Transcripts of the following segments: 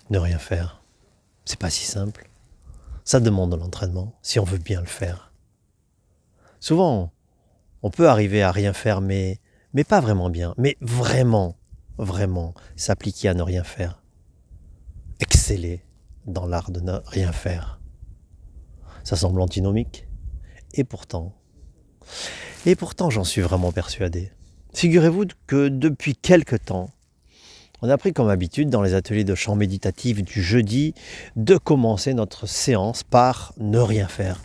Ne rien faire, c'est pas si simple. Ça demande de l'entraînement, si on veut bien le faire. Souvent, on peut arriver à rien faire, mais pas vraiment bien. Mais vraiment, s'appliquer à ne rien faire. Exceller dans l'art de ne rien faire. Ça semble antinomique. Et pourtant, j'en suis vraiment persuadé. Figurez-vous que depuis quelque temps, on a pris comme habitude dans les ateliers de chant méditatif du jeudi de commencer notre séance par ne rien faire.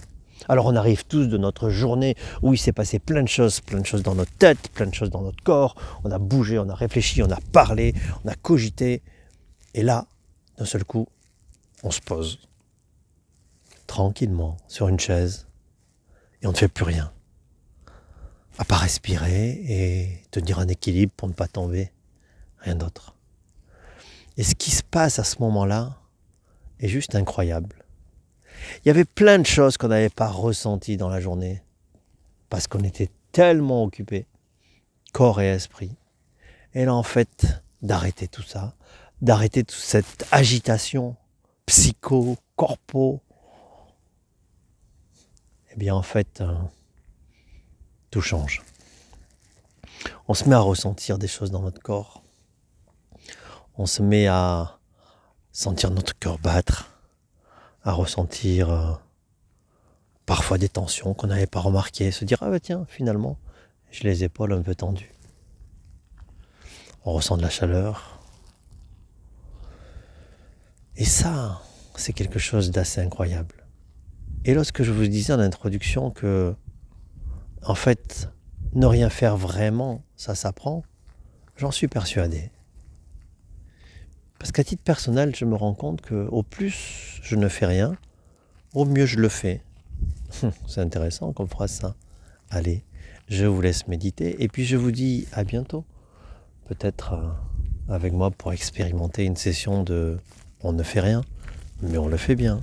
Alors on arrive tous de notre journée où il s'est passé plein de choses dans notre tête, plein de choses dans notre corps. On a bougé, on a réfléchi, on a parlé, on a cogité. Et là, d'un seul coup, on se pose tranquillement sur une chaise et on ne fait plus rien. À part respirer et tenir un équilibre pour ne pas tomber. Rien d'autre. Et ce qui se passe à ce moment-là est juste incroyable. Il y avait plein de choses qu'on n'avait pas ressenties dans la journée parce qu'on était tellement occupés, corps et esprit. Et là, en fait, d'arrêter tout ça, d'arrêter toute cette agitation psycho, corpo, eh bien, en fait, tout change. On se met à ressentir des choses dans notre corps. On se met à sentir notre cœur battre, à ressentir parfois des tensions qu'on n'avait pas remarquées, se dire « Ah bah tiens, finalement, j'ai les épaules un peu tendues. » On ressent de la chaleur. Et ça, c'est quelque chose d'assez incroyable. Et lorsque je vous disais en introduction que, en fait, ne rien faire vraiment, ça s'apprend, j'en suis persuadé. Parce qu'à titre personnel, je me rends compte qu'au plus je ne fais rien, au mieux je le fais. C'est intéressant qu'on fera ça. Allez, je vous laisse méditer et puis je vous dis à bientôt. Peut-être avec moi pour expérimenter une session de on ne fait rien, mais on le fait bien.